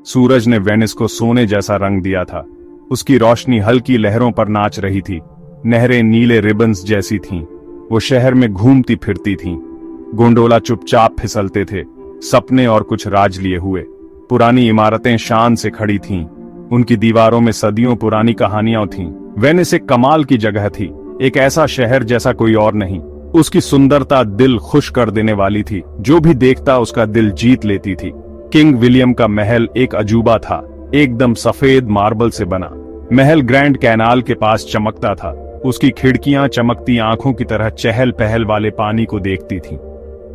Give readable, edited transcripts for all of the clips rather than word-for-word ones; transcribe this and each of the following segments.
सूरज ने वेनिस को सोने जैसा रंग दिया था। उसकी रोशनी हल्की लहरों पर नाच रही थी। नहरें नीले रिबन्स जैसी थीं। वो शहर में घूमती फिरती थीं। गोंडोला चुपचाप फिसलते थे, सपने और कुछ राज लिए हुए। पुरानी इमारतें शान से खड़ी थीं। उनकी दीवारों में सदियों पुरानी कहानियां थीं। वेनिस एक कमाल की जगह थी, एक ऐसा शहर जैसा कोई और नहीं। उसकी सुंदरता दिल खुश कर देने वाली थी। जो भी देखता उसका दिल जीत लेती थी। किंग विलियम का महल एक अजूबा था, एकदम सफेद मार्बल से बना। महल ग्रैंड कैनाल के पास चमकता था। उसकी खिड़कियां चमकती आंखों की तरह चहल पहल वाले पानी को देखती थीं।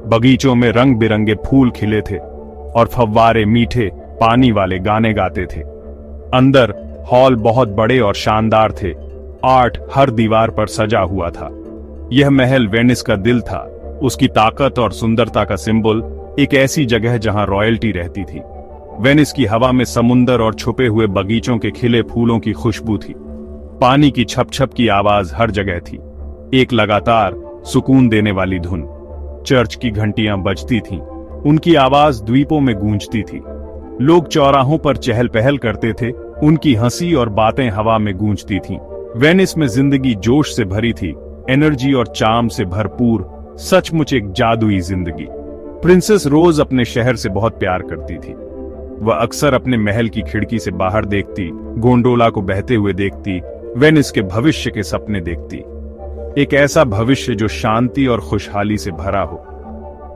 बगीचों में रंग बिरंगे फूल खिले थे और फव्वारे मीठे पानी वाले गाने गाते थे। अंदर हॉल बहुत बड़े और शानदार थे। आर्ट हर दीवार पर सजा हुआ था। यह महल वेनिस का दिल था, उसकी ताकत और सुंदरता का सिंबल। एक ऐसी जगह जहां रॉयल्टी रहती थी। वेनिस की हवा में समुंदर और छुपे हुए बगीचों के खिले फूलों की खुशबू थी। पानी की छप छप की आवाज हर जगह थी, एक लगातार सुकून देने वाली धुन। चर्च की घंटियां बजती थीं, उनकी आवाज द्वीपों में गूंजती थी। लोग चौराहों पर चहल पहल करते थे, उनकी हंसी और बातें हवा में गूंजती थीं। वेनिस में जिंदगी जोश से भरी थी, एनर्जी और चार्म से भरपूर, सचमुच एक जादुई जिंदगी। प्रिंसेस रोज अपने शहर से बहुत प्यार करती थी। वह अक्सर अपने महल की खिड़की से बाहर देखती, गोंडोला को बहते हुए देखती, वेनिस के भविष्य के सपने देखती। एक ऐसा भविष्य जो शांति और खुशहाली से भरा हो।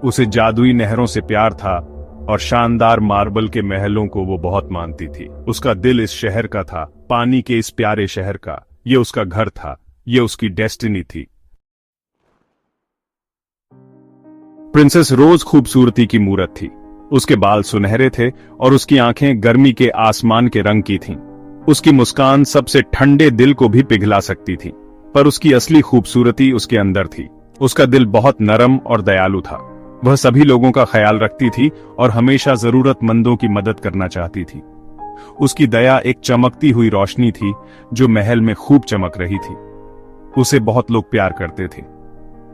उसे जादुई नहरों से प्यार था और शानदार मार्बल के महलों को वो बहुत मानती थी। उसका दिल इस शहर का था, पानी के इस प्यारे शहर का। ये उसका घर था, ये उसकी डेस्टिनी थी। प्रिंसेस रोज खूबसूरती की मूरत थी। उसके बाल सुनहरे थे और उसकी आंखें गर्मी के आसमान के रंग की थीं। उसकी मुस्कान सबसे ठंडे दिल को भी पिघला सकती थी, पर उसकी असली खूबसूरती उसके अंदर थी। उसका दिल बहुत नरम और दयालु था। वह सभी लोगों का ख्याल रखती थी और हमेशा जरूरतमंदों की मदद करना चाहती थी। उसकी दया एक चमकती हुई रोशनी थी जो महल में खूब चमक रही थी। उसे बहुत लोग प्यार करते थे।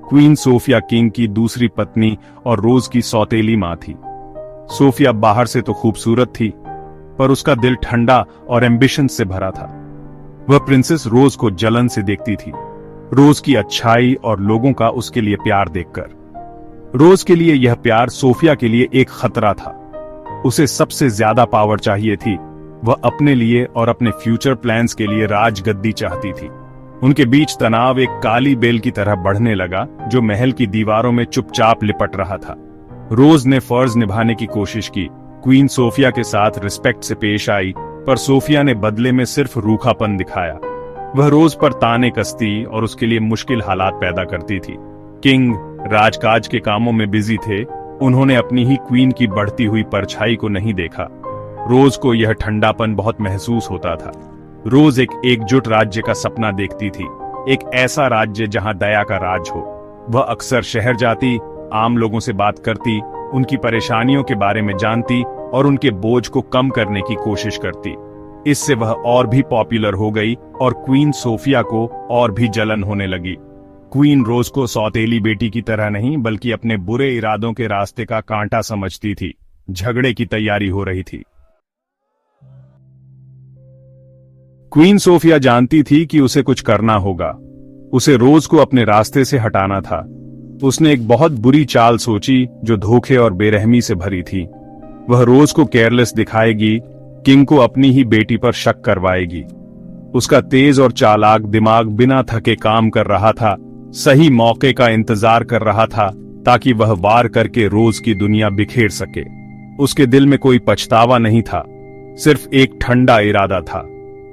क्वीन सोफिया किंग की दूसरी पत्नी और रोज की सौतेली मां थी। सोफिया बाहर से तो खूबसूरत थी, पर उसका दिल ठंडा और एम्बिशन से भरा था। वह प्रिंसेस रोज को जलन से देखती थी, रोज की अच्छाई और लोगों का उसके लिए प्यार देखकर। रोज के लिए यह प्यार सोफिया के लिए एक खतरा था। उसे सबसे ज्यादा पावर चाहिए थी। वह अपने लिए और अपने फ्यूचर प्लान्स के लिए राजगद्दी चाहती थी। उनके बीच तनाव एक काली बेल की तरह बढ़ने लगा जो महल की दीवारों में चुपचाप लिपट रहा था। रोज ने फर्ज निभाने की कोशिश की, क्वीन सोफिया के साथ रिस्पेक्ट से पेश आई, पर सोफिया ने बदले में सिर्फ रूखापन दिखाया। वह रोज पर ताने कसती और उसके लिए मुश्किल हालात पैदा करती थी। किंग राजकाज के कामों में बिजी थे। उन्होंने अपनी ही क्वीन की बढ़ती हुई परछाई को नहीं देखा। रोज को यह ठंडापन बहुत महसूस होता था। रोज एक एकजुट राज्य का सपना देखती थी, एक ऐसा राज्य जहां दया का राज हो। वह अक्सर शहर जाती, आम लोगों से बात करती, उनकी परेशानियों के बारे में जानती और उनके बोझ को कम करने की कोशिश करती। इससे वह और भी पॉपुलर हो गई और क्वीन सोफिया को और भी जलन होने लगी। क्वीन रोज को सौतेली बेटी की तरह नहीं बल्कि अपने बुरे इरादों के रास्ते का कांटा समझती थी। झगड़े की तैयारी हो रही थी। क्वीन सोफिया जानती थी कि उसे कुछ करना होगा। उसे रोज को अपने रास्ते से हटाना था। उसने एक बहुत बुरी चाल सोची जो धोखे और बेरहमी से भरी थी। वह रोज को केयरलेस दिखाएगी, किंग को अपनी ही बेटी पर शक करवाएगी। उसका तेज और चालाक दिमाग बिना थके काम कर रहा था, सही मौके का इंतजार कर रहा था ताकि वह वार करके रोज की दुनिया बिखेर सके। उसके दिल में कोई पछतावा नहीं था, सिर्फ एक ठंडा इरादा था।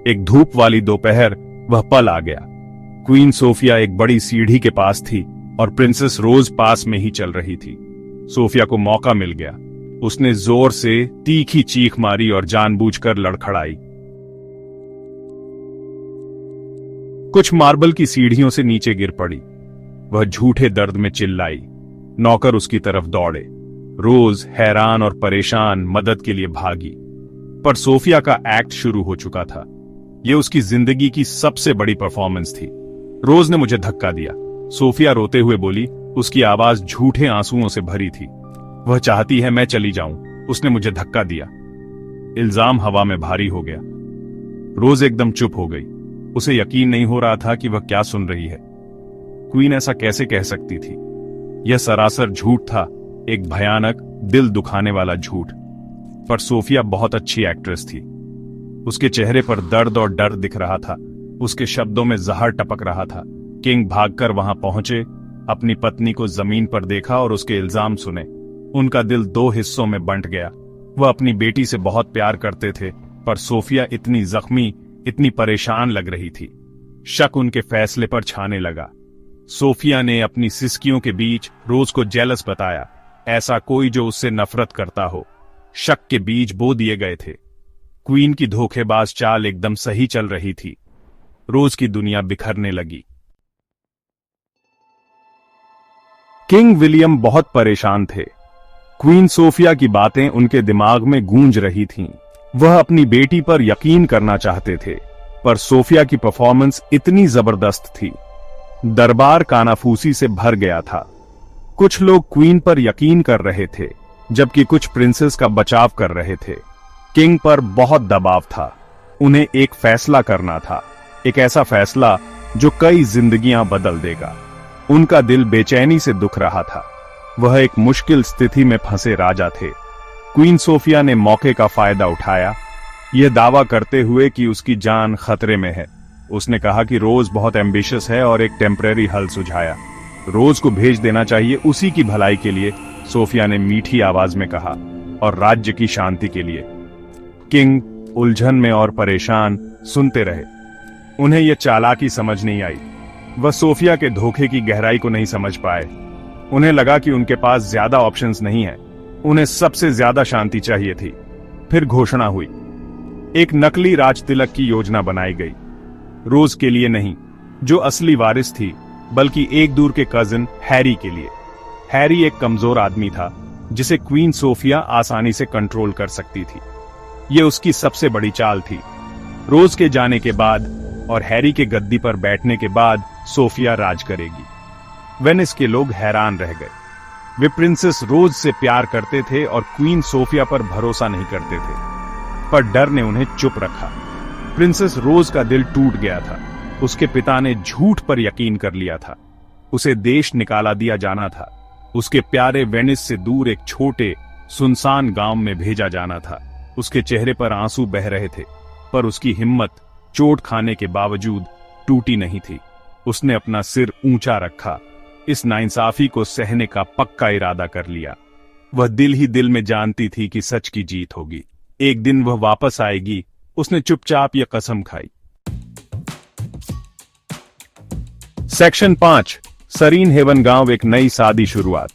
एक धूप वाली दोपहर वह पल आ गया। क्वीन सोफिया एक बड़ी सीढ़ी के पास थी और प्रिंसेस रोज पास में ही चल रही थी। सोफिया को मौका मिल गया। उसने जोर से तीखी चीख मारी और जानबूझकर लड़खड़ाई। कुछ मार्बल की सीढ़ियों से नीचे गिर पड़ी। वह झूठे दर्द में चिल्लाई। नौकर उसकी तरफ दौड़े। रोज हैरान और परेशान मदद के लिए भागी, पर सोफिया का एक्ट शुरू हो चुका था। यह उसकी जिंदगी की सबसे बड़ी परफॉर्मेंस थी। रोज ने मुझे धक्का दिया, सोफिया रोते हुए बोली। उसकी आवाज झूठे आंसुओं से भरी थी। वह चाहती है मैं चली जाऊं, उसने मुझे धक्का दिया। इल्जाम हवा में भारी हो गया। रोज एकदम चुप हो गई। उसे यकीन नहीं हो रहा था कि वह क्या सुन रही है। क्वीन ऐसा कैसे कह सकती थी? यह सरासर झूठ था, एक भयानक, दिल दुखाने वाला झूठ। पर सोफिया बहुत अच्छी एक्ट्रेस थी। उसके चेहरे पर दर्द और डर दिख रहा था, उसके शब्दों में जहर टपक रहा था। किंग भागकर वहां पहुंचे, अपनी पत्नी को जमीन पर देखा और उसके इल्जाम सुने। उनका दिल दो हिस्सों में बंट गया। वह अपनी बेटी से बहुत प्यार करते थे, पर सोफिया इतनी जख्मी, इतनी परेशान लग रही थी। शक उनके फैसले पर छाने लगा। सोफिया ने अपनी सिसकियों के बीच रोज को जेलस बताया, ऐसा कोई जो उससे नफरत करता हो। शक के बीज बो दिए गए थे। क्वीन की धोखेबाज चाल एकदम सही चल रही थी। रोज की दुनिया बिखरने लगी। किंग विलियम बहुत परेशान थे। क्वीन सोफिया की बातें उनके दिमाग में गूंज रही थीं। वह अपनी बेटी पर यकीन करना चाहते थे, पर सोफिया की परफॉर्मेंस इतनी जबरदस्त थी। दरबार कानाफूसी से भर गया था। कुछ लोग क्वीन पर यकीन कर रहे थे, जबकि कुछ प्रिंसेस का बचाव कर रहे थे। किंग पर बहुत दबाव था। उन्हें एक फैसला करना था, एक ऐसा फैसला जो कई जिंदगियां बदल देगा। उनका दिल बेचैनी से दुख रहा था। वह एक मुश्किल स्थिति में फंसे राजा थे। क्वीन सोफिया ने मौके का फायदा उठाया, यह दावा करते हुए कि उसकी जान खतरे में है। उसने कहा कि रोज बहुत एम्बिशियस है और एक टेम्परेरी हल सुझाया। रोज को भेज देना चाहिए उसी की भलाई के लिए, सोफिया ने मीठी आवाज में कहा, और राज्य की शांति के लिए। किंग उलझन में और परेशान सुनते रहे। उन्हें यह चालाकी समझ नहीं आई। वह सोफिया के धोखे की गहराई को नहीं समझ पाए। उन्हें लगा कि उनके पास ज्यादा ऑप्शंस नहीं है। उन्हें सबसे ज्यादा शांति चाहिए थी। फिर घोषणा हुई। एक नकली राजतिलक की योजना बनाई गई। रोज के लिए नहीं, जो असली वारिस थी, बल्कि एक दूर के कजिन हैरी के लिए। हैरी एक कमजोर आदमी था, जिसे क्वीन सोफिया आसानी से कंट्रोल कर सकती थी। यह उसकी सबसे बड़ी चाल थी। रोज के जाने के बाद और हैरी के गद्दी पर बैठने के बाद सोफिया राज करेगी। वेनिस के लोग हैरान रह गए। वे प्रिंसेस रोज से प्यार करते थे और क्वीन सोफिया पर भरोसा नहीं करते थे, पर डर ने उन्हें चुप रखा। प्रिंसेस रोज का दिल टूट गया था। उसके पिता ने झूठ पर यकीन कर लिया था। उसे देश निकाला दिया जाना था। उसके प्यारे वेनिस से दूर एक छोटे सुनसान गांव में भेजा जाना था। उसके चेहरे पर आंसू बह रहे थे, पर उसकी हिम्मत चोट खाने के बावजूद टूटी नहीं थी। उसने अपना सिर ऊंचा रखा। इस नाइंसाफी को सहने का पक्का इरादा कर लिया। वह दिल ही दिल में जानती थी कि सच की जीत होगी। एक दिन वह वापस आएगी। उसने चुपचाप यह कसम खाई। सेक्शन 5। सरीन हेवन गांव, एक नई शादी शुरुआत।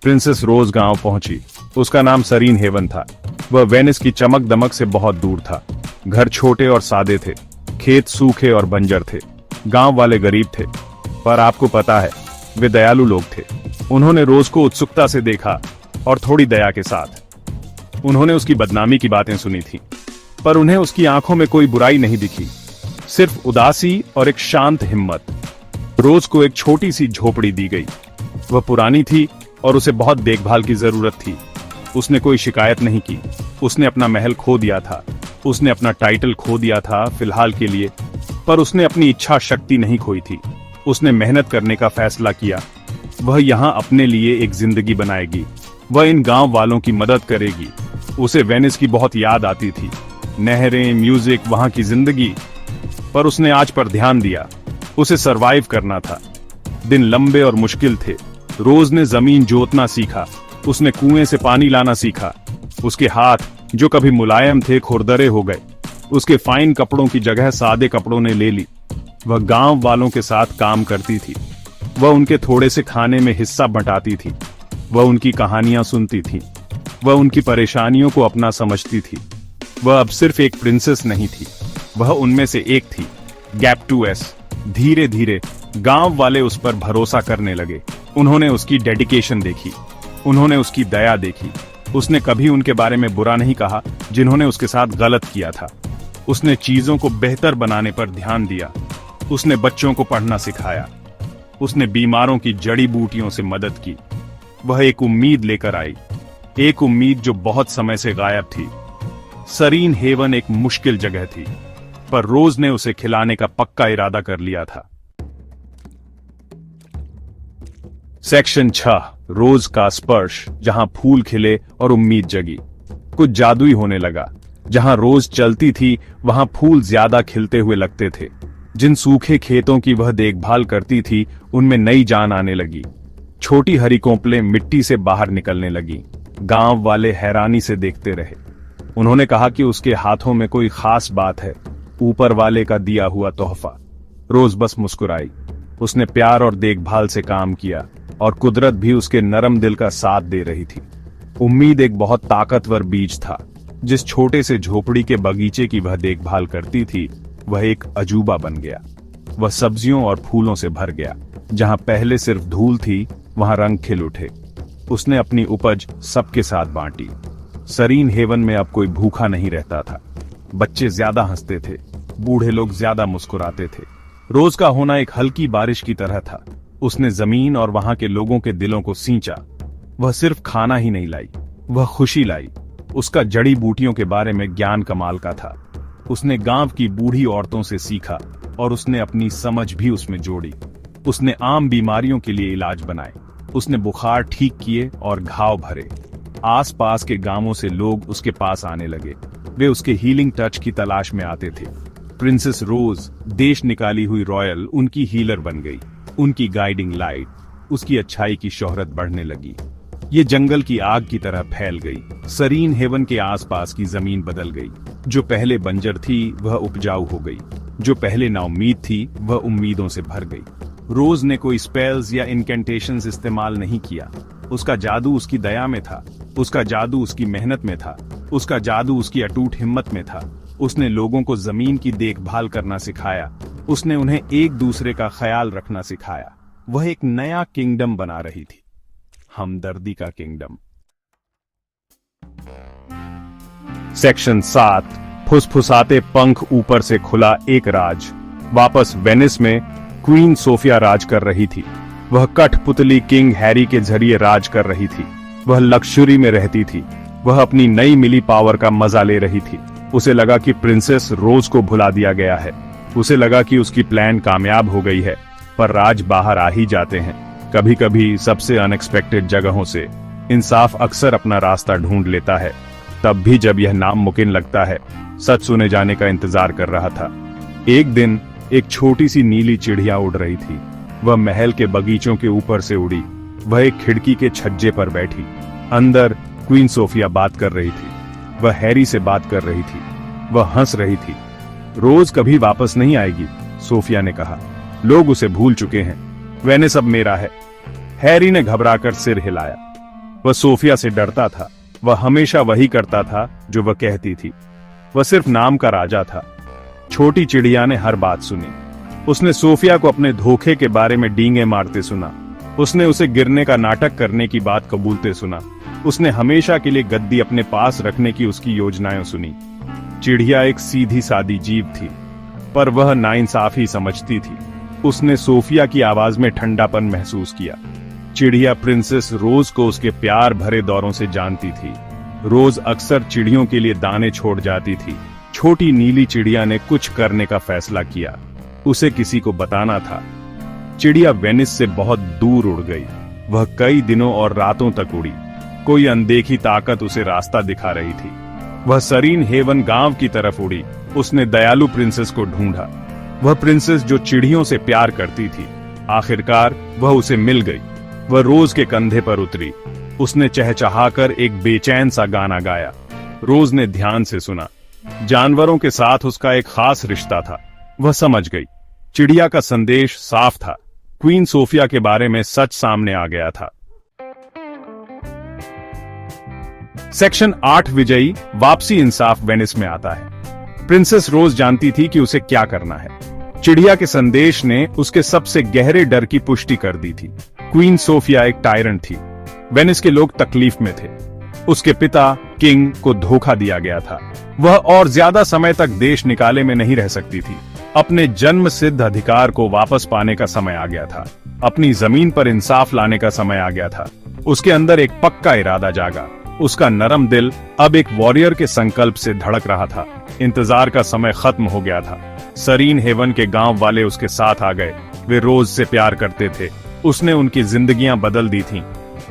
प्रिंसेस रोज गांव पहुंची। उसका नाम सरीन हेवन था। वह वेनिस की चमक दमक से बहुत दूर था। घर छोटे और सादे थे। खेत सूखे और बंजर थे। गांव वाले गरीब थे, पर आपको पता है, वे दयालु लोग थे। उन्होंने रोज को उत्सुकता से देखा और थोड़ी दया के साथ। उन्होंने उसकी बदनामी की बातें सुनी थी, पर उन्हें उसकी आंखों में कोई बुराई नहीं दिखी, सिर्फ उदासी और एक शांत हिम्मत। रोज को एक छोटी सी झोपड़ी दी गई। वह पुरानी थी और उसे बहुत देखभाल की जरूरत थी। उसने कोई शिकायत नहीं की। उसने अपना महल खो दिया था। उसने अपना टाइटल खो दिया था फिलहाल के लिए, पर उसने अपनी इच्छा शक्ति नहीं खोई थी। उसने मेहनत करने का फैसला किया। वह यहाँ अपने लिए एक जिंदगी बनाएगी। वह इन गांव वालों की मदद करेगी। उसे वेनिस की बहुत याद आती थी, नहरें, म्यूजिक, वहां की जिंदगी। पर उसने आज पर ध्यान दिया। उसे सरवाइव करना था। दिन लंबे और मुश्किल थे। रोज ने जमीन जोतना सीखा। उसने कुएं से पानी लाना सीखा। उसके हाथ, जो कभी मुलायम थे, खुरदरे हो गए। उसके फाइन कपड़ों की जगह सादे कपड़ों ने ले ली। वह गांव वालों के साथ काम करती थी। वह उनके थोड़े से खाने में हिस्सा बंटाती थी। वह उनकी कहानियां सुनती थी। वह उनकी परेशानियों को अपना समझती थी। वह अब सिर्फ एक प्रिंसेस नहीं थी, वह उनमें से एक थी। Gap 2S। धीरे धीरे गांव वाले उस पर भरोसा करने लगे। उन्होंने उसकी डेडिकेशन देखी। उन्होंने उसकी दया देखी। उसने कभी उनके बारे में बुरा नहीं कहा जिन्होंने उसके साथ गलत किया था। उसने चीजों को बेहतर बनाने पर ध्यान दिया। उसने बच्चों को पढ़ना सिखाया। उसने बीमारों की जड़ी बूटियों से मदद की। वह एक उम्मीद लेकर आई, एक उम्मीद जो बहुत समय से गायब थी। सरीन हेवन एक मुश्किल जगह थी, पर रोज ने उसे खिलाने का पक्का इरादा कर लिया था। सेक्शन 6, रोज का स्पर्श। जहां फूल खिले और उम्मीद जगी। कुछ जादुई होने लगा। जहां रोज चलती थी वहां फूल ज्यादा खिलते हुए लगते थे। जिन सूखे खेतों की वह देखभाल करती थी उनमें नई जान आने लगी। छोटी हरी कोंपलें मिट्टी से बाहर निकलने लगी। गांव वाले हैरानी से देखते रहे। उन्होंने कहा कि उसके हाथों में कोई खास बात है, ऊपर वाले का दिया हुआ तोहफा। रोज बस मुस्कुराई। उसने प्यार और देखभाल से काम किया और कुदरत भी उसके नरम दिल का साथ दे रही थी। उम्मीद एक बहुत ताकतवर बीज था। जिस छोटे से झोपड़ी के बगीचे की वह देखभाल करती थी वह एक अजूबा बन गया। वह सब्जियों और फूलों से भर गया। जहां पहले सिर्फ धूल थी वहां रंग खिल उठे। उसने अपनी उपज सबके साथ बांटी। सरीन हेवन में अब कोई भूखा नहीं रहता था। बच्चे ज्यादा हंसते थे, बूढ़े लोग ज्यादा मुस्कुराते थे। रोज का होना एक हल्की बारिश की तरह था। उसने जमीन और वहां के लोगों के दिलों को सींचा। वह सिर्फ खाना ही नहीं लाई, वह खुशी लाई। उसका जड़ी बूटियों के बारे में ज्ञान कमाल का था। उसने गांव की बूढ़ी औरतों से सीखा और उसने अपनी समझ भी उसमें जोड़ी। उसने आम बीमारियों के लिए इलाज बनाए। उसने बुखार ठीक किए और घाव भरे। आसपास के गांवों से लोग उसके पास आने लगे। वे उसके हीलिंग टच की तलाश में आते थे। प्रिंसेस रोज, देश निकाली हुई रॉयल, उनकी हीलर बन गई। उनकी गाइडिंग लाइट, उसकी अच्छाई की शोहरत बढ़ने लगी। ये जंगल की आग की तरह फैल गई। सरीन हेवन के आसपास की जमीन बदल गई। जो पहले बंजर थी वह उपजाऊ हो गई। जो पहले नाउम्मीद थी वह उम्मीदों से भर गई। रोज ने कोई स्पेल्स या इनकेंटेशंस इस्तेमाल नहीं किया। उसका जादू उसकी दया में था। उसका जादू उसकी मेहनत में था। उसका जादू उसकी अटूट हिम्मत में था। उसने लोगों को जमीन की देखभाल करना सिखाया। उसने उन्हें एक दूसरे का ख्याल रखना सिखाया। वह एक नया किंगडम बना रही थी, हमदर्दी का किंगडम। सेक्शन 7, फुसफुसाते पंख ऊपर से खुला एक राज। वापस वेनिस में क्वीन सोफिया राज कर रही थी। वह कठपुतली किंग हैरी के जरिए राज कर रही थी। वह लक्ष्यूरी में रहती थी। वह अपनी नई मिली पावर का मजा ले रही थी। उसे लगा कि प्रिंसेस रोज को भुला दिया गया है। उसे लगा कि उसकी प्लान कामयाब हो गई है। पर राज बाहर आ ही जाते हैं, कभी कभी सबसे अनएक्सपेक्टेड जगहों से। इंसाफ अक्सर अपना रास्ता ढूंढ लेता है, तब भी जब यह नामुमकिन लगता है। सच सुने जाने का इंतजार कर रहा था। एक दिन एक छोटी सी नीली चिड़िया उड़ रही थी। वह महल के बगीचों के ऊपर से उड़ी। वह एक खिड़की के छज्जे पर बैठी। अंदर क्वीन सोफिया बात कर रही थी। वह हैरी से बात कर रही थी। वह हंस रही थी। रोज कभी वापस नहीं आएगी, सोफिया ने कहा। लोग उसे भूल चुके हैं। वेनिस अब मेरा है। हैरी ने घबराकर सिर हिलाया। वह सोफिया से डरता था। वह हमेशा वही करता था जो वह कहती थी। वह सिर्फ नाम का राजा था। छोटी चिड़िया ने हर बात सुनी। उसने सोफिया को अपने धोखे के बारे में डींगे मारते सुना। उसने उसे गिरने का नाटक करने की बात कबूलते सुना। उसने हमेशा के लिए गद्दी अपने पास रखने की उसकी योजनाएं सुनी। चिड़िया एक सीधी सादी जीव थी, पर वह नाइंसाफी समझती थी। उसने सोफिया की आवाज में ठंडापन महसूस किया। चिड़िया प्रिंसेस रोज को उसके प्यार भरे दौरों से जानती थी। रोज अक्सर चिड़ियों के लिए दाने छोड़ जाती थी। छोटी नीली चिड़िया ने कुछ करने का फैसला किया। उसे किसी को बताना था। चिड़िया वेनिस से बहुत दूर उड़ गई। वह कई दिनों और रातों तक उड़ी। कोई अनदेखी ताकत उसे रास्ता दिखा रही थी। वह सरीन हेवन गांव की तरफ उड़ी। उसने दयालु प्रिंसेस को ढूंढा। वह प्रिंसेस जो चिड़ियों से प्यार करती थी। आखिरकार वह उसे मिल गई। वह रोज के कंधे पर उतरी। उसने चहचहाकर एक बेचैन सा गाना गाया। रोज ने ध्यान से सुना। जानवरों के साथ उसका एक खास रिश्ता था। वह समझ गई। चिड़िया का संदेश साफ था। क्वीन सोफिया के बारे में सच सामने आ गया था। सेक्शन 8, विजयी वापसी। इंसाफ वेनिस में आता है। प्रिंसेस रोज जानती थी कि उसे क्या करना है। चिड़िया के संदेश ने उसके सबसे गहरे डर की पुष्टि कर दी थी। क्वीन सोफिया एक टायरेंट थी। वेनिस के लोग तकलीफ में थे। उसके पिता किंग को धोखा दिया गया था। वह और ज्यादा समय तक देश निकाले में नहीं रह सकती थी। अपने जन्म सिद्ध अधिकार को वापस पाने का समय आ गया था। अपनी जमीन पर इंसाफ लाने का समय आ गया था। उसके अंदर एक पक्का इरादा जागा। उसका नरम दिल अब एक वॉरियर के संकल्प से धड़क रहा था। इंतजार का समय खत्म हो गया था। सरीन हेवन के गांव वाले उसके साथ आ गए। वे रोज से प्यार करते थे। उसने उनकी जिंदगियां बदल दी थीं।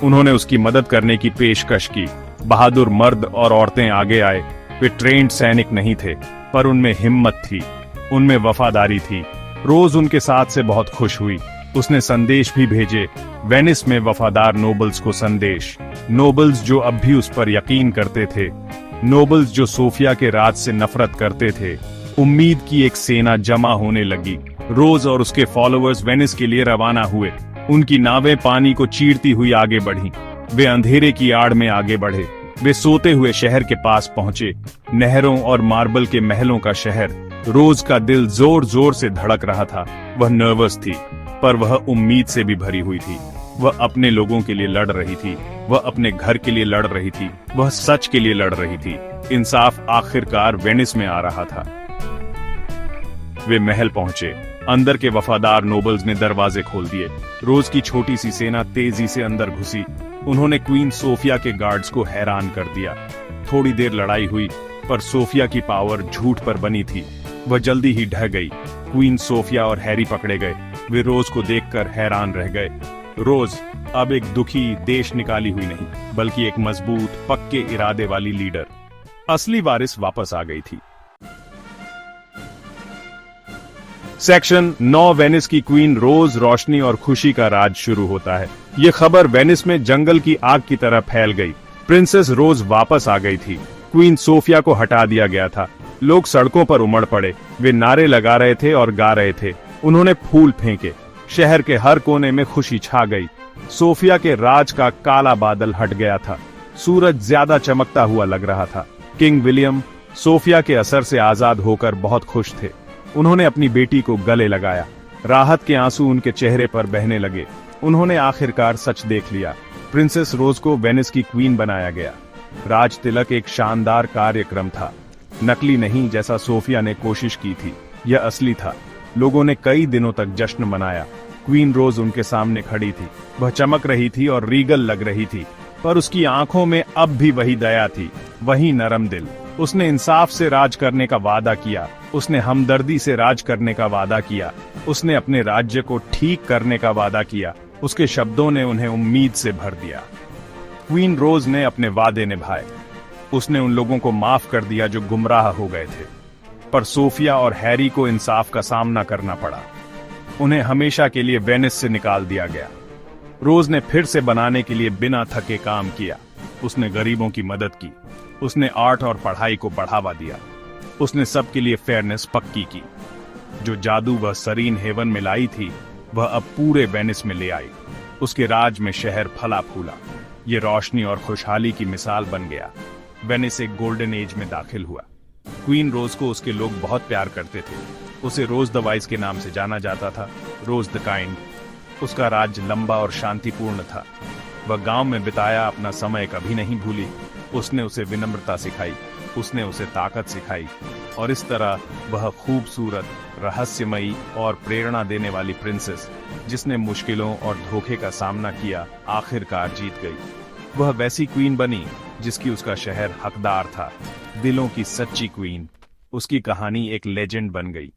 उन्होंने उसकी मदद करने की पेशकश की। बहादुर मर्द और औरतें आगे आए। वे ट्रेंड सैनिक नहीं थे, पर उनमें हिम्मत थी, उनमें वफादारी थी। रोज उनके साथ से बहुत खुश हुई। उसने संदेश भी भेजे, वेनिस में वफादार नोबल्स को संदेश। नोबल्स जो अब भी उस पर यकीन करते थे, नोबल्स जो सोफिया के राज से नफरत करते थे। उम्मीद की एक सेना जमा होने लगी। रोज और उसके फॉलोअर्स वेनिस के लिए रवाना हुए। उनकी नावें पानी को चीरती हुई आगे बढ़ीं। वे अंधेरे की आड़ में आगे बढ़े। वे सोते हुए शहर के पास पहुंचे, नहरों और मार्बल के महलों का शहर। रोज का दिल जोर जोर से धड़क रहा था। वह नर्वस थी, पर वह उम्मीद से भी भरी हुई थी। वह अपने लोगों के लिए लड़ रही थी, वह अपने घर के लिए लड़ रही थी, वह सच के लिए लड़ रही थी। इंसाफ आखिरकार वेनिस में आ रहा था। वे महल पहुंचे। अंदर के वफादार नोबल्स ने दरवाजे खोल दिए। रोज की छोटी सी सेना तेजी से अंदर घुसी। उन्होंने क्वीन सोफिया के गार्ड्स को हैरान कर दिया। थोड़ी देर लड़ाई हुई, पर सोफिया की पावर झूठ पर बनी थी। वह जल्दी ही ढह गई। क्वीन सोफिया और हैरी पकड़े गए। वे रोज को देखकर हैरान रह गए। रोज अब एक दुखी, देश निकाली हुई नहीं, बल्कि एक मजबूत, पक्के इरादे वाली लीडर, असली वारिस वापस आ गई थी। सेक्शन 9 वेनिस की क्वीन रोज, रोशनी और खुशी का राज शुरू होता है। ये खबर वेनिस में जंगल की आग की तरह फैल गई। प्रिंसेस रोज वापस आ गई थी। क्वीन सोफिया को हटा दिया गया था। लोग सड़कों पर उमड़ पड़े। वे नारे लगा रहे थे और गा रहे थे। उन्होंने फूल फेंके। शहर के हर कोने में खुशी छा गई। सोफिया के राज का काला बादल हट गया था। सूरज ज्यादा चमकता हुआ लग रहा था। किंग विलियम सोफिया के असर से आजाद होकर बहुत खुश थे। उन्होंने अपनी बेटी को गले लगाया। राहत के आंसू उनके चेहरे पर बहने लगे। उन्होंने आखिरकार सच देख लिया। प्रिंसेस रोज को वेनिस की क्वीन बनाया गया। राज तिलक एक शानदार कार्यक्रम था। नकली नहीं, जैसा सोफिया ने कोशिश की थी। यह असली था। लोगों ने कई दिनों तक जश्न मनाया। क्वीन रोज उनके सामने खड़ी थी। वह चमक रही थी और रीगल लग रही थी, पर उसकी आंखों में अब भी वही दया थी, वही नरम दिल। उसने इंसाफ से राज करने का वादा किया। उसने हमदर्दी से राज करने का वादा किया। उसने अपने राज्य को ठीक करने का वादा किया। उसके शब्दों ने उन्हें उम्मीद से भर दिया। क्वीन रोज ने अपने वादे निभाए। उसने उन लोगों को माफ कर दिया जो गुमराह हो गए थे, पर सोफिया और हैरी को इंसाफ का सामना करना पड़ा। उन्हें हमेशा के लिए वेनिस से निकाल दिया गया। रोज ने फिर से बनाने के लिए बिना थके काम किया। उसने गरीबों की मदद की। उसने आर्ट और पढ़ाई को बढ़ावा दिया। उसने सबके लिए फेयरनेस पक्की की। जो जादू वह सरीन हेवन में लाई थी, वह अब पूरे वेनिस में ले आई। उसके राज में शहर फला फूला। ये रोशनी और खुशहाली की मिसाल बन गया। वेनिस एक गोल्डन एज में दाखिल हुआ। क्वीन रोज को उसके लोग बहुत प्यार करते थे। उसे रोज द वाइज के नाम से जाना जाता था, रोज द काइंड। उसका राज्य लंबा और शांतिपूर्ण था। वह गांव में बिताया अपना समय कभी नहीं भूली। उसने उसे विनम्रता सिखाई। उसने उसे ताकत सिखाई, और इस तरह वह खूबसूरत, रहस्यमयी और प्रेरणा देने वाली प्रिंसेस, जिसने मुश्किलों और धोखे का सामना किया, आखिरकार जीत गई। वह वैसी क्वीन बनी जिसकी उसका शहर हकदार था। दिलों की सच्ची क्वीन। उसकी कहानी एक लेजेंड बन गई।